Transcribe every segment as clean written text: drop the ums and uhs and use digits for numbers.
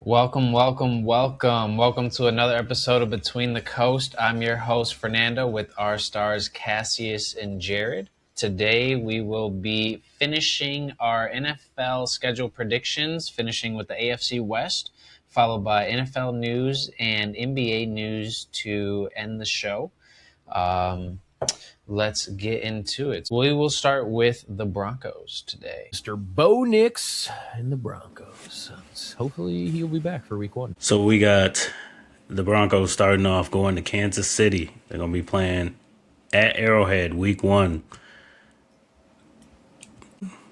Welcome to another episode of Between the Coast. I'm your host, Fernando, with our stars Cassius and Jared. Today, we will be finishing our NFL schedule predictions, finishing with the AFC West, followed by NFL news and NBA news to end the show. Let's get into it. We will start with the Broncos today. Mr. Bo Nix and the Broncos. Hopefully he'll be back for week 1. So we got the Broncos starting off going to Kansas City. They're going to be playing at Arrowhead week 1.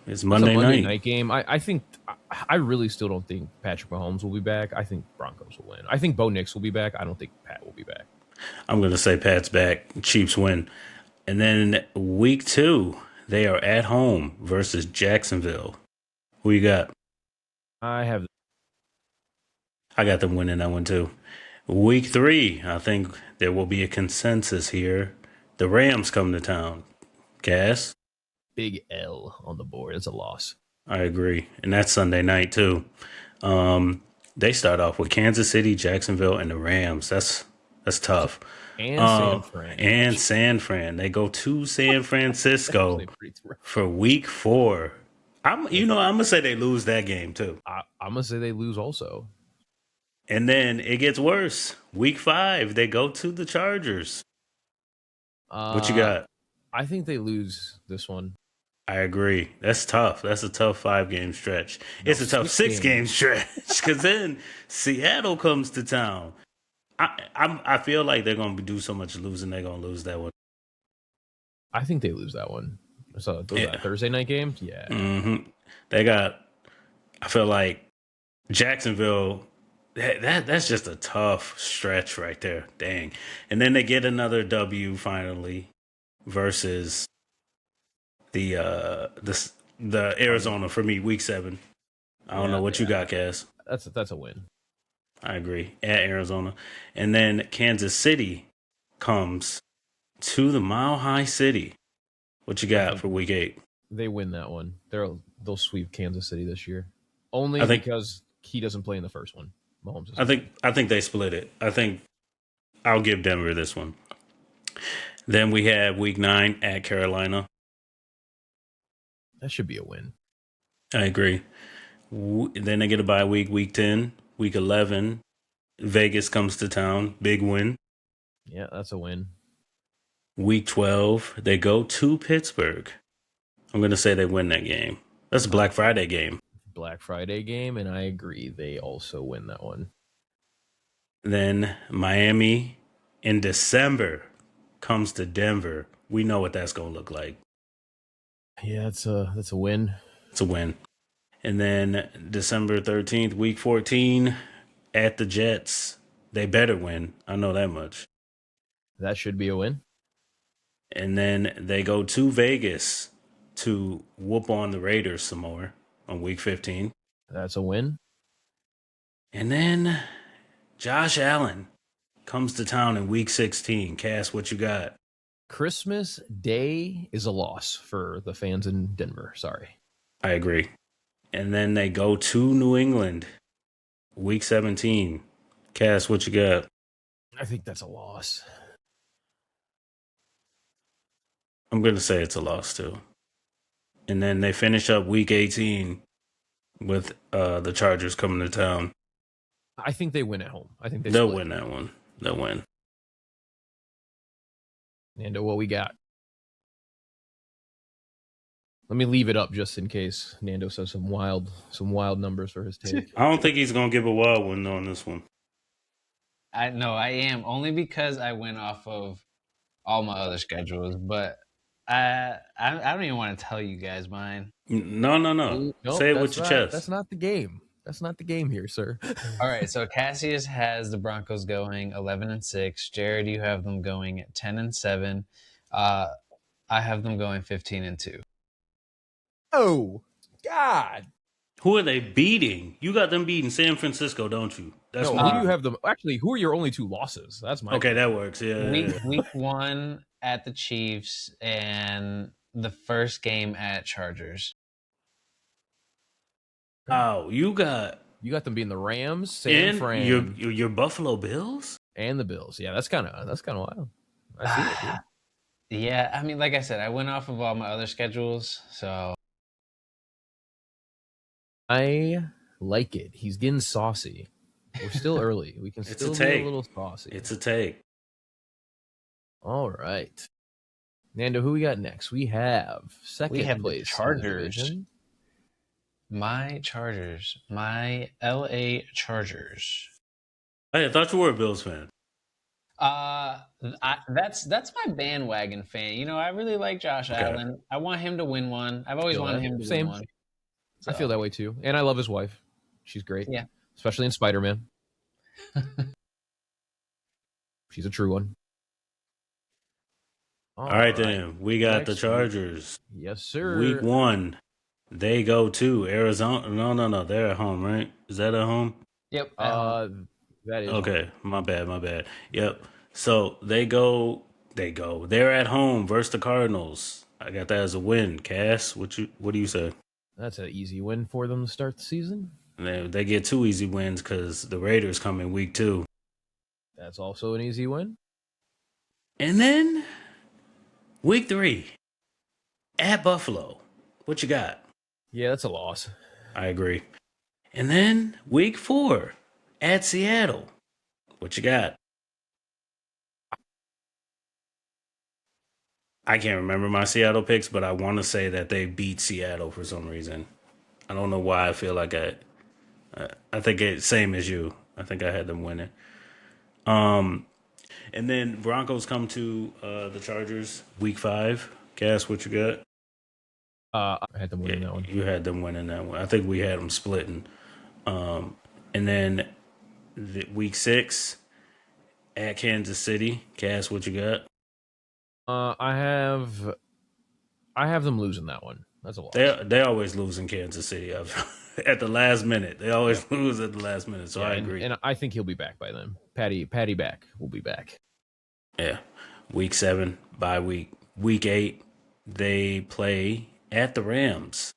It's Monday night game. I really still don't think Patrick Mahomes will be back. I think Broncos will win. I think Bo Nix will be back. I don't think Pat will be back. I'm going to say Pat's back. Chiefs win. And then week 2, they are at home versus Jacksonville. Who you got? I got them winning that one too. Week 3, I think there will be a consensus here. The Rams come to town. Cass? Big L on the board. It's a loss. I agree. And that's Sunday night too. They start off with Kansas City, Jacksonville, and the Rams. That's tough. And San Fran. They go to San Francisco for week 4. I'm gonna say they lose that game too. I'm gonna say they lose also. And then it gets worse. Week 5, they go to the Chargers. What you got? I think they lose this one. I agree. That's tough. That's a tough 5-game stretch. It's a tough 6-game stretch because then Seattle comes to town. I feel like they're going to do so much losing, they're going to lose that one. I think they lose that one. So those Thursday night games? Yeah. Mm-hmm. I feel like Jacksonville, that's just a tough stretch right there. Dang. And then they get another W finally versus the Arizona for me, week 7. I don't know what you got, Cass. That's a win. I agree. At Arizona. And then Kansas City comes to the Mile High City. What you got for week 8? They win that one. They'll sweep Kansas City this year. Because he doesn't play in the first one. Mahomes I think they split it. I think I'll give Denver this one. Then we have week 9 at Carolina. That should be a win. I agree. Then they get a bye week 10. Week 11, Vegas comes to town. Big win. Yeah, that's a win. Week 12, they go to Pittsburgh. I'm going to say they win that game. That's a Black Friday game. And I agree. They also win that one. Then Miami in December comes to Denver. We know what that's going to look like. Yeah, that's a win. It's a win. And then December 13th, week 14, at the Jets. They better win. I know that much. That should be a win. And then they go to Vegas to whoop on the Raiders some more on week 15. That's a win. And then Josh Allen comes to town in week 16. Cass, what you got? Christmas Day is a loss for the fans in Denver. Sorry. I agree. And then they go to New England, week 17. Cass, what you got? I think that's a loss. I'm going to say it's a loss, too. And then they finish up week 18 with the Chargers coming to town. I think they win at home. I think they'll win that one. They'll win. Nando, what we got? Let me leave it up just in case Nando says some wild numbers for his take. I don't think he's going to give a wild one on this one. I am, only because I went off of all my other schedules, but I don't even want to tell you guys mine. No. Nope, say it with your chest. That's not the game. That's not the game here, sir. All right, so Cassius has the Broncos going 11-6. Jared, you have them going 10-7. I have them going 15-2. Oh, God. Who are they beating? You got them beating San Francisco, don't you? That's who do you have them? Actually, who are your only 2 losses? That's my okay. That works. Yeah. Week 1 at the Chiefs and the first game at Chargers. Oh, you got You got them being the Rams, San And Fran, your Buffalo Bills? and the Bills. Yeah, that's kind of wild. I see it, dude. Yeah, I mean, like I said, I went off of all my other schedules, so I like it. He's getting saucy. We're still early. We can It's a still be a take. little saucy. It's a take. All right. Nando, who we got next? We have we second have the place in the Chargers. division. My Chargers, my LA Chargers. Hey, I thought you were a Bills fan. That's my bandwagon fan. You know, I really like Josh Allen. I want him to win one. I've always Feel wanted that. him to Same. win one. I feel that way too. And I love his wife. She's great. Yeah. Especially in Spider-Man. She's a true one. All right, then. We got the Chargers. Yes, sir. Week 1. They go to Arizona. No. They're at home, right? Is that at home? Yep. That is okay. Home. My bad. Yep. So they go. They're at home versus the Cardinals. I got that as a win. Cass, what do you say? That's an easy win for them to start the season. They get 2 easy wins because the Raiders come in week 2. That's also an easy win. And then week 3 at Buffalo. What you got? Yeah, that's a loss. I agree. And then week 4 at Seattle. What you got? I can't remember my Seattle picks, but I want to say that they beat Seattle for some reason. I don't know why I feel like I think it's same as you. I think I had them winning. And then Broncos come to the Chargers week 5. Cass, what you got? I had them winning that one. You had them winning that one. I think we had them splitting. And then week 6 at Kansas City. Cass, what you got? I have them losing that one. That's a loss. They always lose in Kansas City. At the last minute. They always lose at the last minute. So I agree. And I think he'll be back by then. Patty back will be back. Yeah. Week 7, bye week. Week 8, they play at the Rams.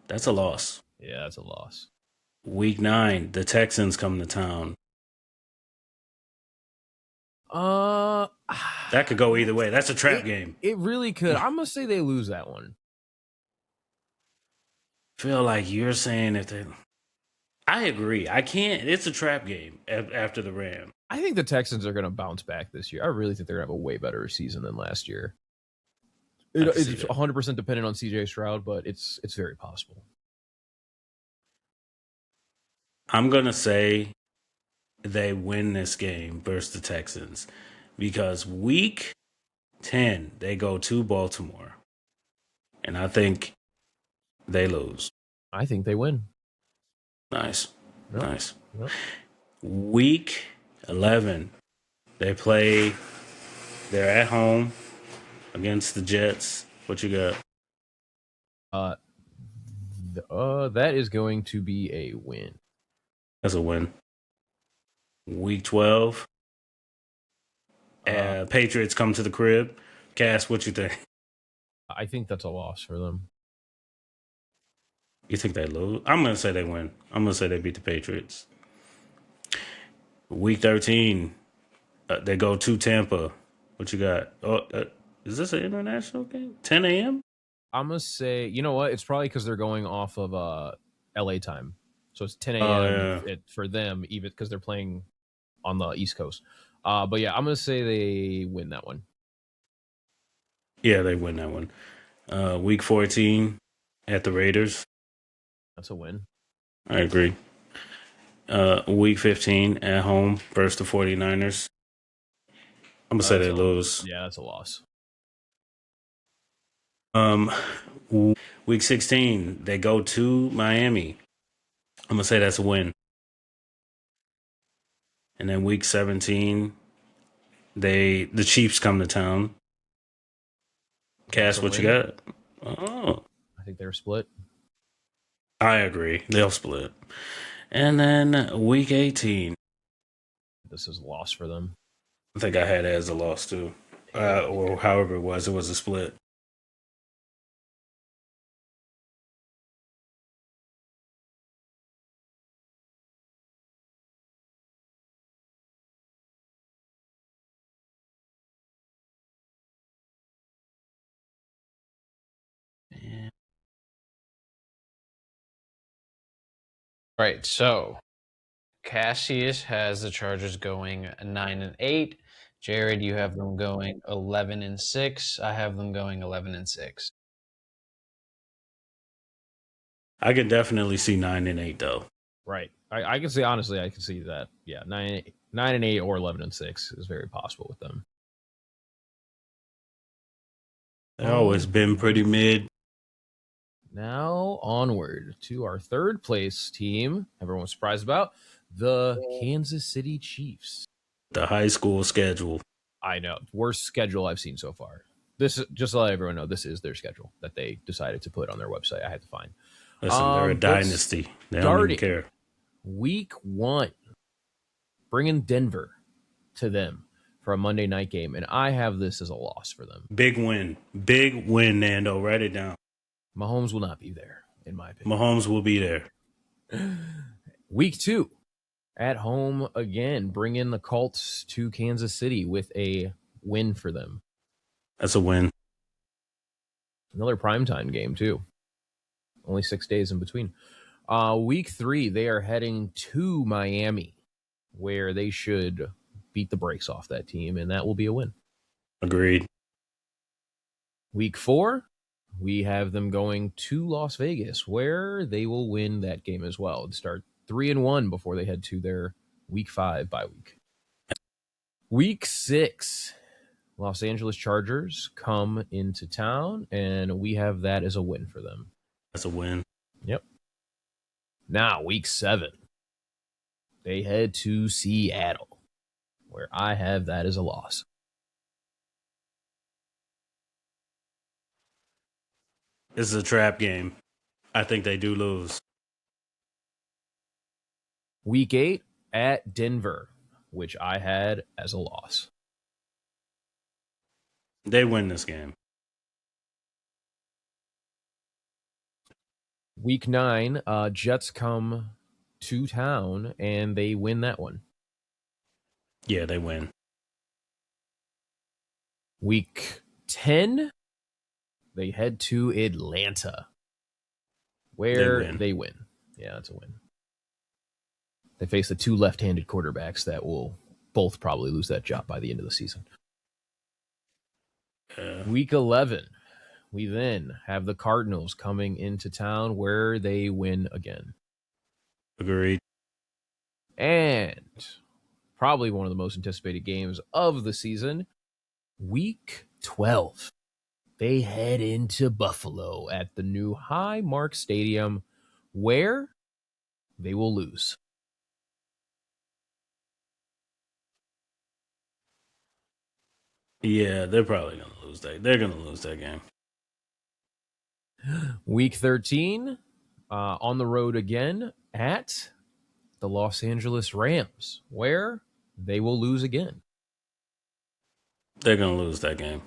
That's a loss. Yeah, that's a loss. Week 9, the Texans come to town. That could go either way. That's a trap game. It really could. I'm gonna say they lose that one. Feel like you're saying if they. I agree. I can't. It's a trap game after the Rams. I think the Texans are gonna bounce back this year. I really think they're gonna have a way better season than last year. It's 100% dependent on CJ Stroud, but it's very possible. I'm gonna say they win this game versus the Texans because week 10 they go to Baltimore, and I think they lose. I think they win. Nice. Yep. Week 11 they're at home against the Jets. What you got? That is going to be a win. That's a win. Week 12 Patriots come to the crib. Cass, what you think? I think that's a loss for them. You think they lose? I'm going to say they win. I'm going to say they beat the Patriots. Week 13, they go to Tampa. What you got? Is this an international game? 10 a.m.? I'm going to say, you know what? It's probably because they're going off of LA time. So it's 10 a.m. For them, even because they're playing on the East Coast. But yeah, I'm going to say they win that one. Yeah, they win that one. Week 14 at the Raiders. That's a win. I agree. Week 15 at home versus the 49ers. I'm going to say they lose. Yeah, that's a loss. Week 16, they go to Miami. I'm going to say that's a win. And then week 17, the Chiefs come to town. Cass, what you got? Oh. I think they're split. I agree. They'll split. And then week 18. This is a loss for them. I think I had it as a loss too. Or however it was a split. Right. So Cassius has the Chargers going 9-8. Jared, you have them going 11-6. I have them going 11-6. I can definitely see 9-8 though. Right. I can say honestly, I can see that. Yeah, 9-8 or 11-6 is very possible with them. They've always been pretty mid. Now onward to our third place team. Everyone was surprised about the Kansas City Chiefs. The high school schedule. I know, worst schedule I've seen so far. This, just to let everyone know, this is their schedule that they decided to put on their website. I had to find. Listen, they're a dynasty. They don't even care. Week 1, bringing Denver to them for a Monday night game, and I have this as a loss for them. Big win, Nando. Write it down. Mahomes will not be there, in my opinion. Mahomes will be there. Week 2, at home again, bring in the Colts to Kansas City with a win for them. That's a win. Another primetime game, too. Only 6 days in between. Week 3, they are heading to Miami, where they should beat the brakes off that team, and that will be a win. Agreed. Week 4, we have them going to Las Vegas, where they will win that game as well and start 3-1 before they head to their Week 5 bye week. Week 6, Los Angeles Chargers come into town, and we have that as a win for them. That's a win. Yep. Now, Week 7, they head to Seattle, where I have that as a loss. This is a trap game. I think they do lose. Week 8 at Denver, which I had as a loss. They win this game. Week 9, Jets come to town, and they win that one. Yeah, they win. Week 10, they head to Atlanta, where they win. Yeah, that's a win. They face the 2 left-handed quarterbacks that will both probably lose that job by the end of the season. Week 11, we then have the Cardinals coming into town, where they win again. Agreed. And probably one of the most anticipated games of the season, Week 12. They head into Buffalo at the new Highmark Stadium, where they will lose. Yeah, they're probably going to lose that. They're going to lose that game. Week 13, on the road again at the Los Angeles Rams, where they will lose again. They're going to lose that game.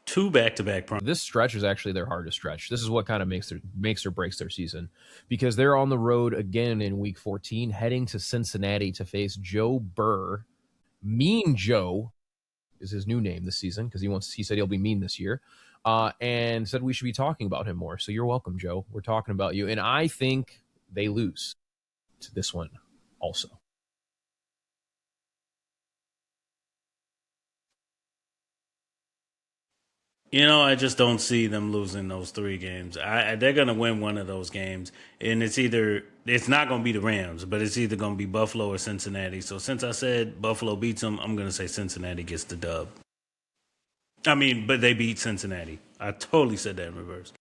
2 back-to-back. This stretch is actually their hardest stretch. This is what kind of makes or breaks their season, because they're on the road again in Week 14, heading to Cincinnati to face Joe Burr. Mean Joe is his new name this season, because he said he'll be mean this year, and said we should be talking about him more. So you're welcome, Joe. We're talking about you, and I think they lose to this one also. You know, I just don't see them losing those 3 games. They're going to win one of those games, and it's not going to be the Rams, but it's either going to be Buffalo or Cincinnati. So since I said Buffalo beats them, I'm going to say Cincinnati gets the dub. I mean, but they beat Cincinnati. I totally said that in reverse.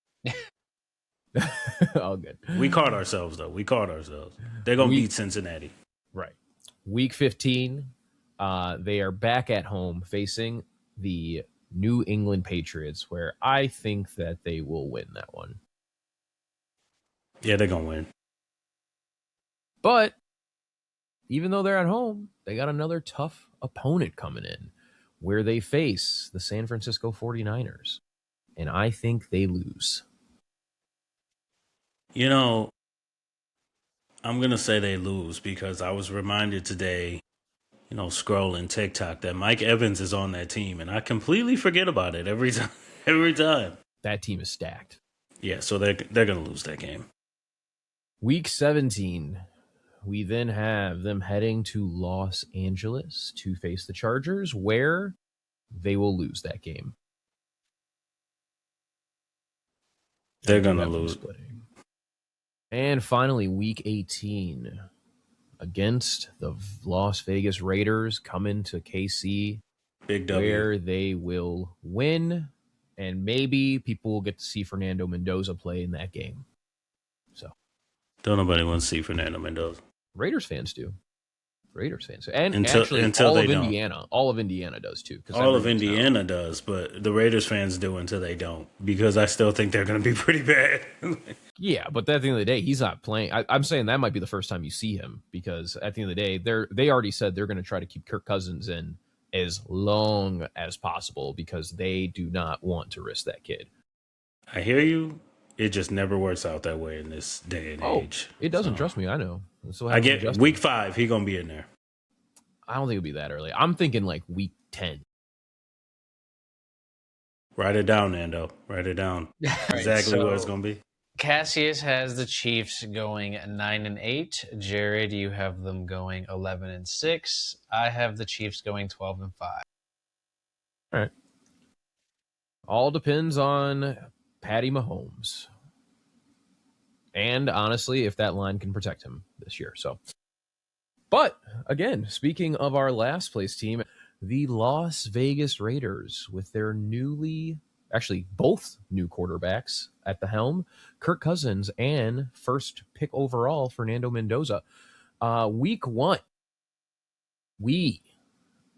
All good. We caught ourselves, though. They're going to beat Cincinnati. Right. Week 15, they are back at home facing the New England Patriots, where I think that they will win that one. Yeah, they're going to win. But even though they're at home, they got another tough opponent coming in, where they face the San Francisco 49ers. And I think they lose. You know, I'm going to say they lose because I was reminded today, scrolling TikTok, that Mike Evans is on that team, and I completely forget about it every time. Every time. That team is stacked. Yeah, so they're going to lose that game. Week 17, we then have them heading to Los Angeles to face the Chargers, where they will lose that game. They're going to lose. Splitting. And finally, week 18, against the Las Vegas Raiders, coming to KC, Big W, where they will win, and maybe people will get to see Fernando Mendoza play in that game. So, don't nobody want to see Fernando Mendoza. Raiders fans do. And until all of they Indiana. Don't. All of Indiana does too. All of Indiana does, but the Raiders fans do until they don't, because I still think they're going to be pretty bad. Yeah, but at the end of the day, he's not playing. I'm saying that might be the first time you see him, because at the end of the day, they already said they're going to try to keep Kirk Cousins in as long as possible because they do not want to risk that kid. I hear you. It just never works out that way in this day and age. It doesn't. Trust me, I know. I get week 5. He gonna be in there. I don't think it'll be that early. I'm thinking like week 10. Write it down, Nando. Write it down. Exactly what it's gonna be. Cassius has the Chiefs going 9-8. Jared, you have them going 11-6. I have the Chiefs going 12-5. All right. All depends on Patty Mahomes. And honestly, if that line can protect him this year. So, but again, speaking of our last place team, the Las Vegas Raiders, with their both new quarterbacks at the helm, Kirk Cousins and first pick overall, Fernando Mendoza. Week 1, we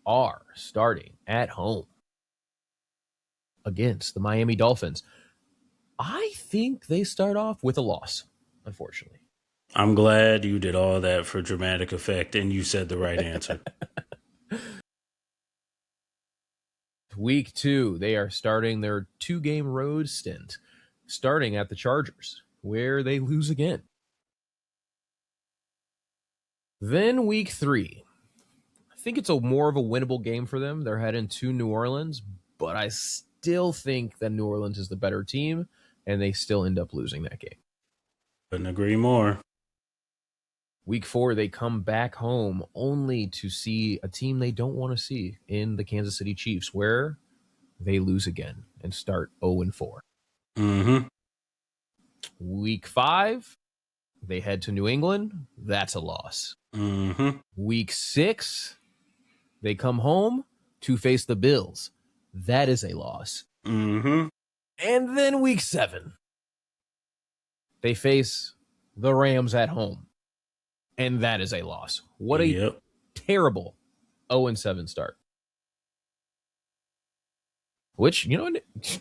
are starting at home against the Miami Dolphins. I think they start off with a loss, unfortunately. I'm glad you did all that for dramatic effect and you said the right answer. Week 2, they are starting their 2-game road stint, starting at the Chargers, where they lose again. Then week 3, I think it's more of a winnable game for them. They're heading to New Orleans, but I still think that New Orleans is the better team, and they still end up losing that game. Couldn't agree more. Week 4, they come back home only to see a team they don't want to see in the Kansas City Chiefs, where they lose again and start 0-4. Mm-hmm. Week 5, they head to New England. That's a loss. Mm-hmm. Week 6, they come home to face the Bills. That is a loss. Mm-hmm. And then week 7, they face the Rams at home. And that is a loss. What a terrible 0-7 start. Which,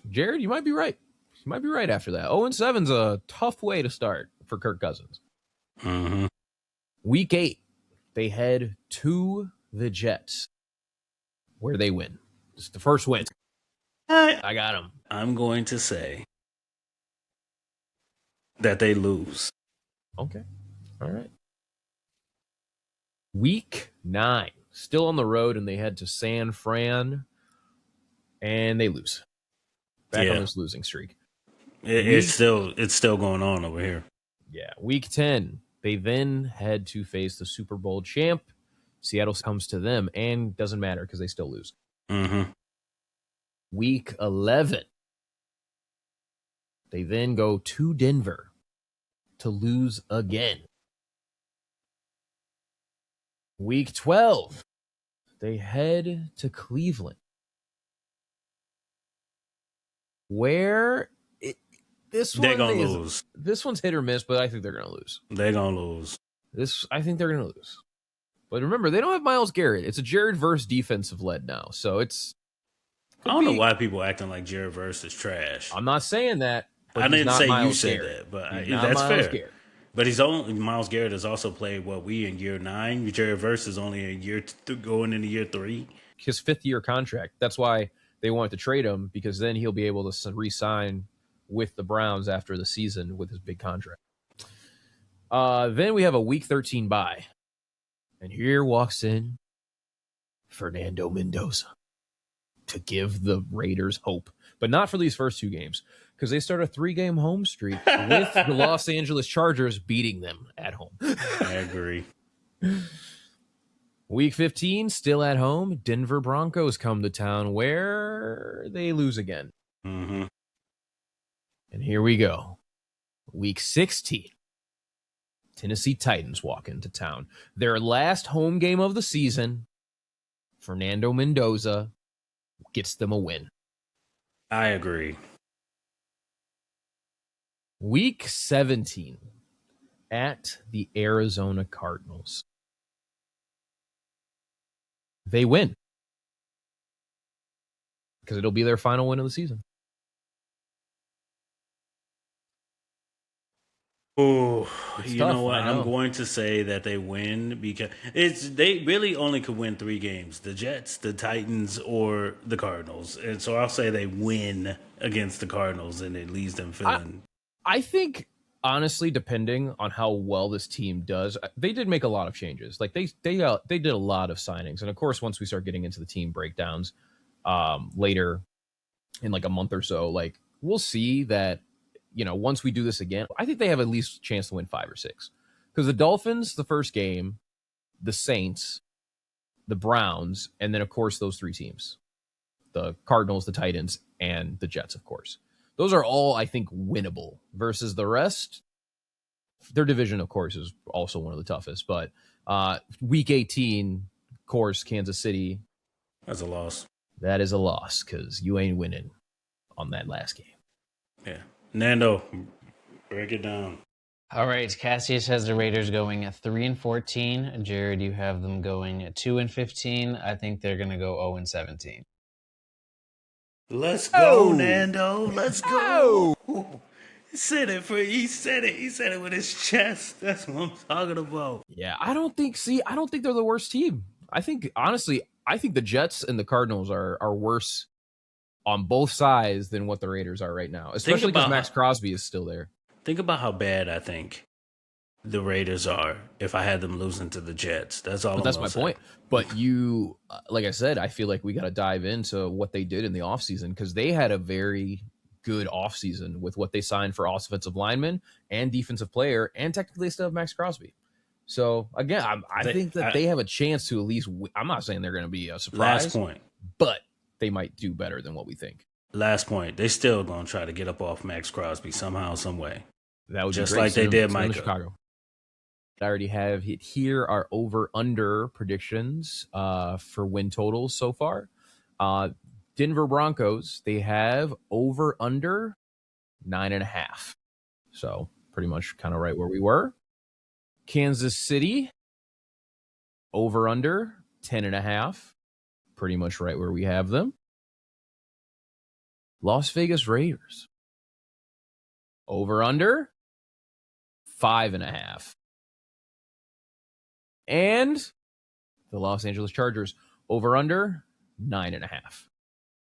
Jared, you might be right. You might be right after that. 0-7's a tough way to start for Kirk Cousins. Mm-hmm. Week 8, they head to the Jets, where they win. It's the first win. I got them. I'm going to say that they lose. Okay. All right. Week 9, still on the road, and they head to San Fran, and they lose. Back on this losing streak. It's still going on over here. Yeah. Week 10, they then head to face the Super Bowl champ. Seattle comes to them, and doesn't matter because they still lose. Mm-hmm. Week 11, they then go to Denver to lose again. Week 12, they head to Cleveland, where they're going to lose. This one's hit or miss, but I think they're going to lose. They're going to lose. I think they're going to lose. But remember, they don't have Myles Garrett. It's a Jared Verse defensive led now, so it's. I don't know why people acting like Jared Verse is trash. I'm not saying that. I didn't say Myles you said Garrett. that, but that's fair. Garrett. But Myles Garrett has also played we in year 9. Jared Verse is only in going into year 3. His 5th-year contract. That's why they wanted to trade him, because then he'll be able to re-sign with the Browns after the season with his big contract. Then we have a week 13 bye, and here walks in Fernando Mendoza to give the Raiders hope but not for these first 2 games because they start a 3-game home streak with the Los Angeles Chargers beating them at home. I agree. Week 15, still at home, Denver Broncos come to town where they lose again. Mm-hmm. And here we go. Week 16, Tennessee Titans walk into town. Their last home game of the season, Fernando Mendoza gets them a win. I agree. Week 17, at the Arizona Cardinals. They win. Because it'll be their final win of the season. Oh, you tough, know what? I know. I'm going to say that they win because they really only could win 3 games: the Jets, the Titans, or the Cardinals. And so I'll say they win against the Cardinals, and it leaves them feeling. I think honestly, depending on how well this team does, they did make a lot of changes. Like they did a lot of signings, and of course, once we start getting into the team breakdowns later in like a month or so, like we'll see that. Once we do this again, I think they have at least a chance to win 5 or 6. Because the Dolphins, the first game, the Saints, the Browns, and then, of course, those 3 teams. The Cardinals, the Titans, and the Jets, of course. Those are all, I think, winnable. Versus the rest, their division, of course, is also one of the toughest. But Week 18, of course, Kansas City. That's a loss. That is a loss because you ain't winning on that last game. Yeah. Nando, break it down. All right, Cassius has the Raiders going at 3-14. Jared, you have them going at 2-15. I think they're going to go 0-17. Let's go, Nando. Let's go. He said it He said it with his chest. That's what I'm talking about. Yeah, I don't think they're the worst team. I think honestly, the Jets and the Cardinals are worse on both sides than what the Raiders are right now, especially because Max Crosby is still there. Think about how bad I think the Raiders are if I had them losing to the Jets. That's all. That's my point. But you, like I said, I feel like we got to dive into what they did in the offseason because they had a very good offseason with what they signed for offensive linemen and defensive player, and technically they still have Max Crosby. So, again, I think that they have a chance to at least I'm not saying they're going to be a surprise. Last point. But they might do better than what we think. Last point. They still going to try to get up off Max Crosby somehow, some way. That would just be great. Like they did Micah. Chicago. I already have here our over-under predictions for win totals so far. Denver Broncos, they have over-under 9.5. So pretty much kind of right where we were. Kansas City, over-under 10.5. Pretty much right where we have them. Las Vegas Raiders, over-under 5.5. And the Los Angeles Chargers, over-under 9.5.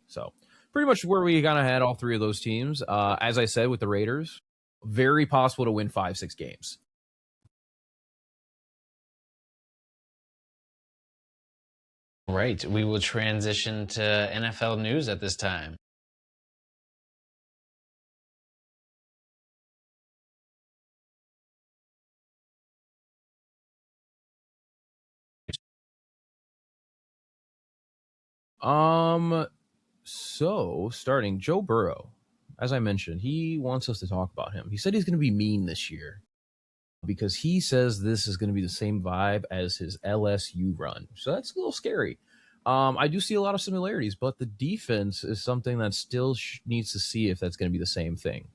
So pretty much where we kind of had all 3 of those teams. As I said, with the Raiders, very possible to win 5-6 games. Right. We will transition to NFL news at this time. So starting Joe Burrow, as I mentioned, he wants us to talk about him. He said he's going to be mean this year because he says this is going to be the same vibe as his LSU run. So that's a little scary. I do see a lot of similarities, but the defense is something that still needs to see if that's going to be the same thing.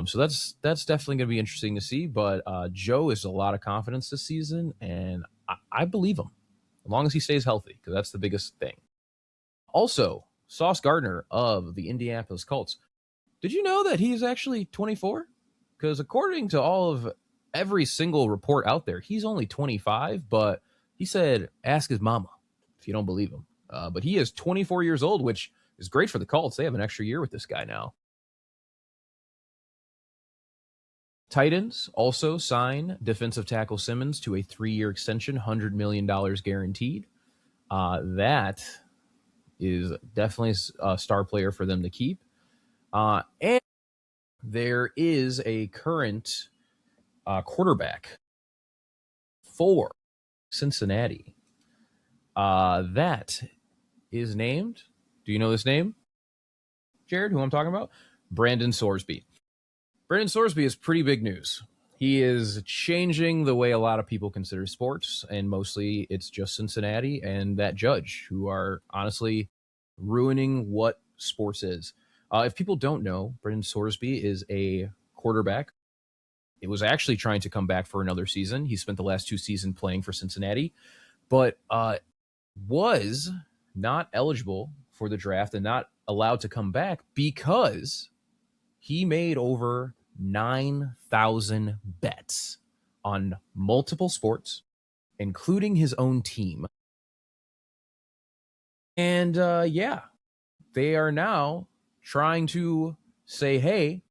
So that's definitely going to be interesting to see. But Joe is a lot of confidence this season, and I believe him as long as he stays healthy, because that's the biggest thing. Also, Sauce Gardner of the Indianapolis Colts. Did you know that he's actually 24? Because according to every single report out there, he's only 25. But he said, ask his mama if you don't believe him. But he is 24 years old, which is great for the Colts. They have an extra year with this guy now. Titans also sign defensive tackle Simmons to a 3-year extension, $100 million guaranteed. That is definitely a star player for them to keep. And there is a current quarterback for Cincinnati that is named. Do you know this name, Jared? Who I'm talking about? Brandon Sorsby. Brandon Sorsby is pretty big news. He is changing the way a lot of people consider sports, and mostly it's just Cincinnati and that judge who are honestly ruining what sports is. If people don't know, Brandon Sorsby is a quarterback. It was actually trying to come back for another season. He spent the last 2 seasons playing for Cincinnati, but was not eligible for the draft and not allowed to come back because he made over 9,000 bets on multiple sports, including his own team. And they are now trying to say, hey,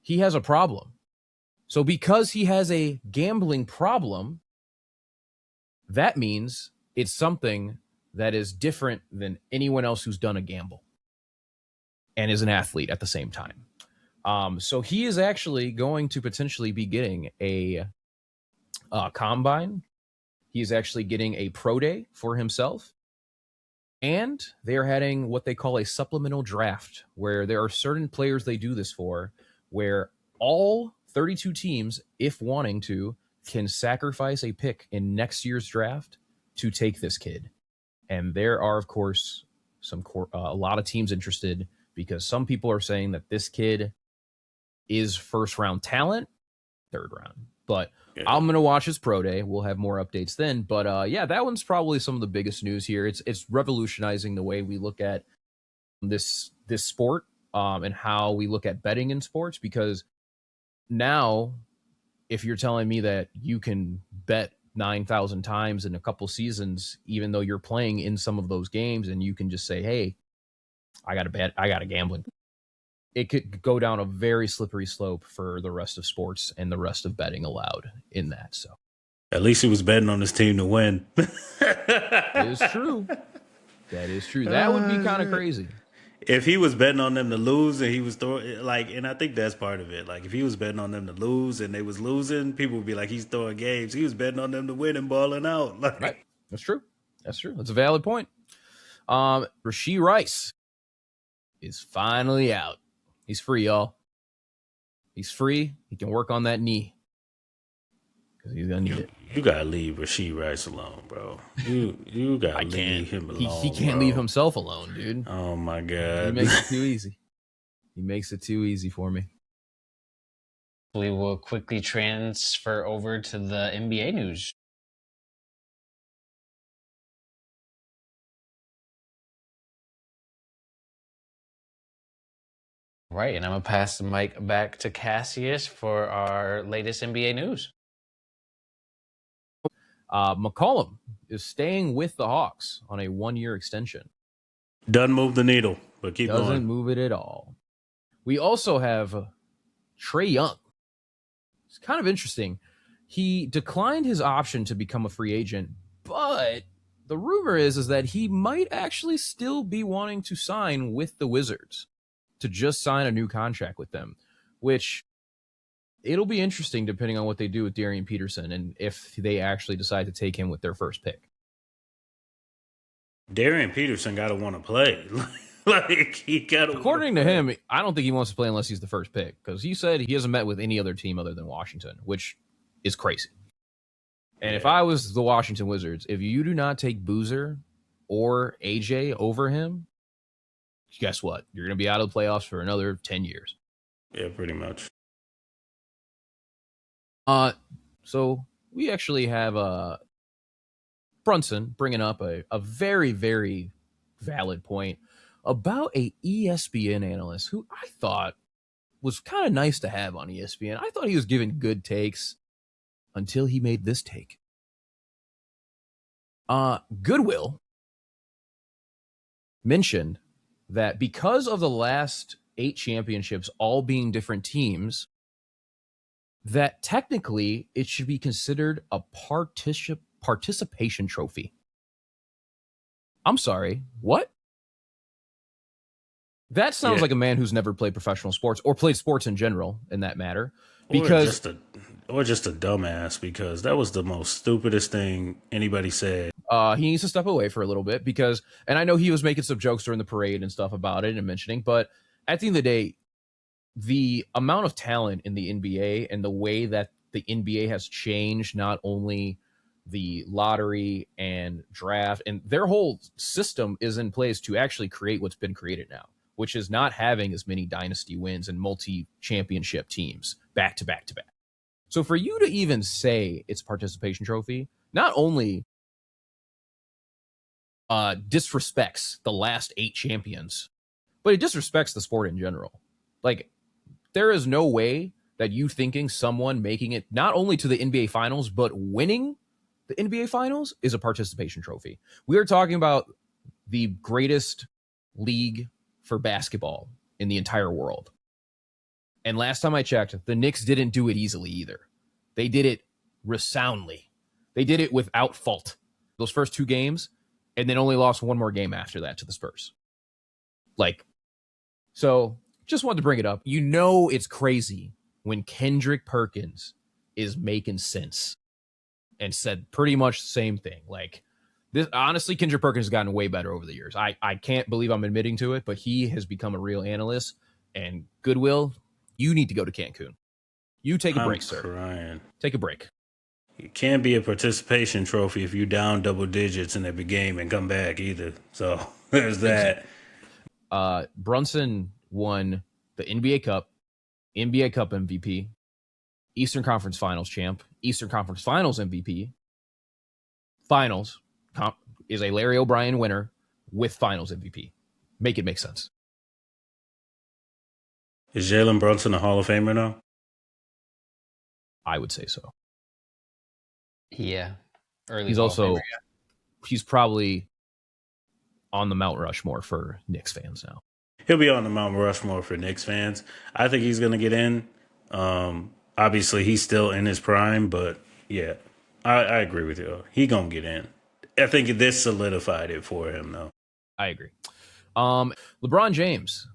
he has a problem. So because he has a gambling problem, that means it's something that is different than anyone else who's done a gamble and is an athlete at the same time. So he is actually going to potentially be getting a combine. He's actually getting a pro day for himself. And they are having what they call a supplemental draft, where there are certain players they do this for, where all 32 teams, if wanting to, can sacrifice a pick in next year's draft to take this kid. And there are, of course, a lot of teams interested because some people are saying that this kid is first round talent, third round. But yeah. I'm going to watch his pro day. We'll have more updates then. But that one's probably some of the biggest news here. It's revolutionizing the way we look at this sport and how we look at betting in sports, because now if you're telling me that you can bet 9,000 times in a couple seasons, even though you're playing in some of those games, and you can just say, hey, I got to bet, I got to gambling. It could go down a very slippery slope for the rest of sports and the rest of betting allowed in that. So at least he was betting on his team to win. That is true. That is true. That would be kind of crazy. If he was betting on them to lose and he was throwing, and I think that's part of it. Like, if he was betting on them to lose and they was losing, people would be like, he's throwing games. He was betting on them to win and balling out. Like, right. That's true. That's a valid point. Rashee Rice is finally out. He's free, y'all. He's free. He can work on that knee because he's gonna need it. You gotta leave Rashee Rice alone, bro. You gotta leave him alone. He can't leave himself alone, dude. Oh my god, he makes it too easy. He makes it too easy for me. We will quickly transfer over to the NBA news. Right, and I'm going to pass the mic back to Cassius for our latest NBA news. McCollum is staying with the Hawks on a 1-year extension. Doesn't move the needle, but keep going. Doesn't move it at all. We also have Trae Young. It's kind of interesting. He declined his option to become a free agent, but the rumor is that he might actually still be wanting to sign with the Wizards, to just sign a new contract with them, which it'll be interesting depending on what they do with Darian Peterson and if they actually decide to take him with their first pick. Darian Peterson got to want to play. He got to. According to him, I don't think he wants to play unless he's the first pick, because he said he hasn't met with any other team other than Washington, which is crazy. And if I was the Washington Wizards, if you do not take Boozer or AJ over him, guess what? You're going to be out of the playoffs for another 10 years. Yeah, pretty much. So we actually have Brunson bringing up a very, very valid point about a ESPN analyst who I thought was kind of nice to have on ESPN. I thought he was giving good takes until he made this take. Goodwill mentioned that because of the last 8 championships all being different teams, that technically it should be considered a participation trophy. I'm sorry, what? That sounds like a man who's never played professional sports or played sports in general, in that matter. Because or just a dumbass, because that was the most stupidest thing anybody said. He needs to step away for a little bit because, and I know he was making some jokes during the parade and stuff about it and mentioning, but at the end of the day, the amount of talent in the NBA and the way that the NBA has changed, not only the lottery and draft, and their whole system is in place to actually create what's been created now, which is not having as many dynasty wins and multi-championship teams back to back to back. So for you to even say it's a participation trophy, not only disrespects the last 8 champions, but it disrespects the sport in general. Like, there is no way that you thinking someone making it not only to the NBA Finals, but winning the NBA Finals is a participation trophy. We are talking about the greatest league for basketball in the entire world. And last time I checked, the Knicks didn't do it easily either. They did it resoundly. They did it without fault. Those first 2 games, and then only lost 1 more game after that to the Spurs. So just wanted to bring it up. You know it's crazy when Kendrick Perkins is making sense and said pretty much the same thing. Like, this, honestly, Kendrick Perkins has gotten way better over the years. I can't believe I'm admitting to it, but he has become a real analyst. And Goodwill, you need to go to Cancun. You take a break, sir. Crying. Take a break. It can't be a participation trophy if you down double digits in every game and come back either. So there's that. Brunson won the NBA Cup MVP, Eastern Conference Finals champ, Eastern Conference Finals MVP, Finals is a Larry O'Brien winner with Finals MVP. Make it make sense. Is Jalen Brunson a Hall of Famer now? I would say so. Yeah. He's also, he's probably on the Mount Rushmore for Knicks fans now. He'll be on the Mount Rushmore for Knicks fans. I think he's going to get in. Obviously, he's still in his prime, but yeah, I agree with you. He going to get in. I think this solidified it for him, though. I agree. LeBron James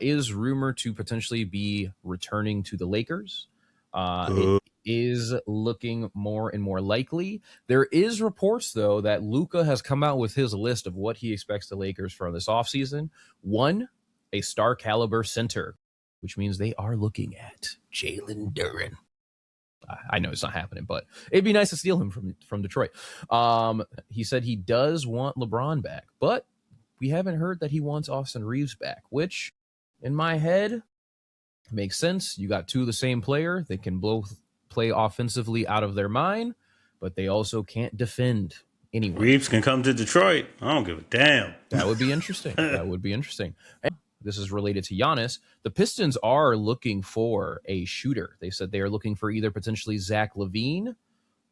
is rumored to potentially be returning to the Lakers. It is looking more and more likely. There is reports, though, that Luka has come out with his list of what he expects the Lakers from this offseason. 1, a star caliber center, which means they are looking at Jalen Duren. I know it's not happening, but it'd be nice to steal him from Detroit. He said he does want LeBron back, but we haven't heard that he wants Austin Reeves back, which in my head makes sense. You got 2 of the same player. They can both play offensively out of their mind, but they also can't defend anyone. Reeves can come to Detroit. I don't give a damn. That would be interesting. That would be interesting. And this is related to Giannis. The Pistons are looking for a shooter. They said they are looking for either potentially Zach LaVine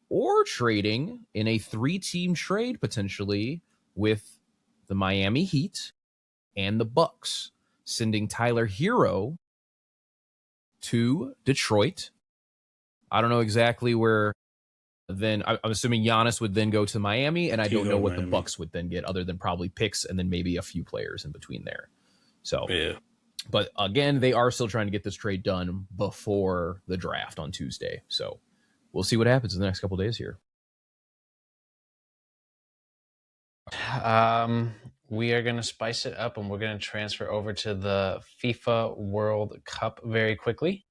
or trading in a 3-team trade potentially with the Miami Heat and the Bucks, sending Tyler Hero to Detroit. I don't know exactly where. Then I'm assuming Giannis would then go to Miami, and I don't know what the Bucks would then get, other than probably picks and then maybe a few players in between there. So, yeah. But again, they are still trying to get this trade done before the draft on Tuesday. So we'll see what happens in the next couple of days here. We are going to spice it up, and we're going to transfer over to the FIFA World Cup very quickly.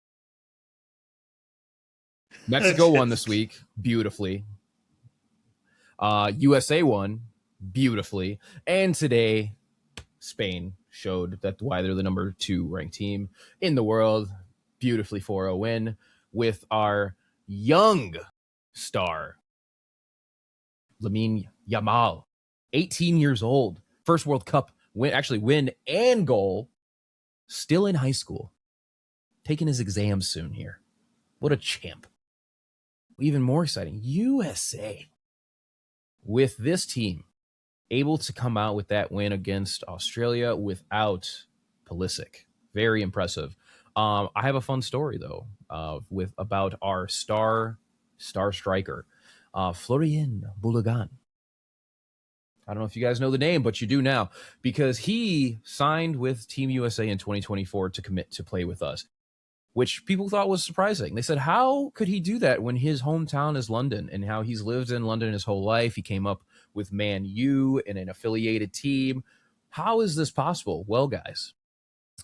Mexico won this week beautifully. USA won beautifully. And today, Spain showed that why they're the number 2 ranked team in the world. Beautifully 4-0 win with our young star, Lamine Yamal, 18 years old. First World Cup win and goal. Still in high school. Taking his exams soon here. What a champ. Even more exciting, USA. With this team able to come out with that win against Australia without Pulisic. Very impressive. I have a fun story, though, about our star striker, Florian Bulagan. I don't know if you guys know the name, but you do now, because he signed with Team USA in 2024 to commit to play with us, which people thought was surprising. They said, how could he do that when his hometown is London and how he's lived in London his whole life? He came up with Man U and an affiliated team. How is this possible? Well, guys,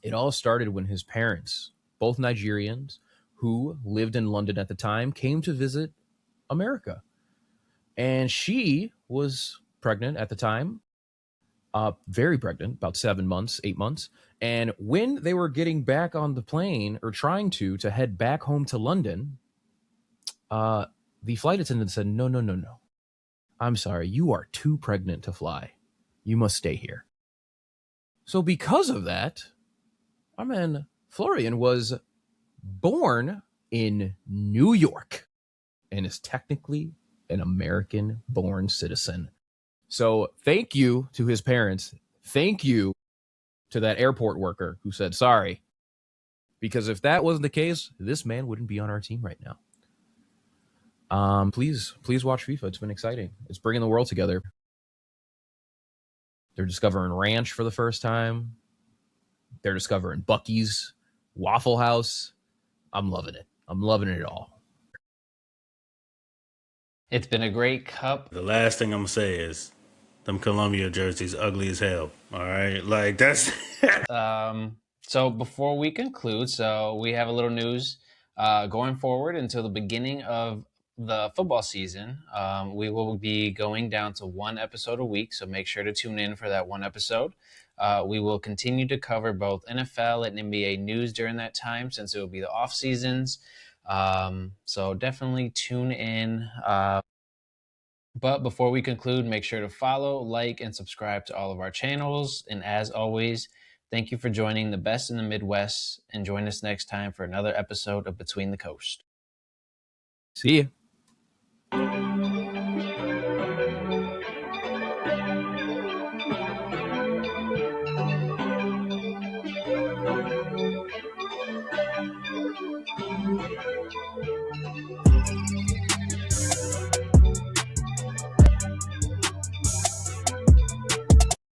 it all started when his parents, both Nigerians who lived in London at the time, came to visit America. And she was pregnant at the time, very pregnant, about 7 months, 8 months. And when they were getting back on the plane or trying to head back home to London, the flight attendant said, no, no, no, no. I'm sorry, you are too pregnant to fly. You must stay here. So because of that, our man Florian was born in New York and is technically an American-born citizen. So thank you to his parents. Thank you to that airport worker who said sorry. Because if that wasn't the case, this man wouldn't be on our team right now. Please watch FIFA. It's been exciting. It's bringing the world together. They're discovering ranch for the first time. They're discovering Buc-ee's, Waffle House. I'm loving it. I'm loving it all. It's been a great cup. The last thing I'm going to say is them Columbia jerseys ugly as hell. All right? Like, that's... So before we conclude, we have a little news. Going forward until the beginning of the football season, we will be going down to one episode a week, so make sure to tune in for that one episode. We will continue to cover both NFL and NBA news during that time, since it will be the off seasons. So definitely tune in. But before we conclude, make sure to follow, like, and subscribe to all of our channels. And as always, thank you for joining the best in the Midwest, and join us next time for another episode of Between the Coast. See ya.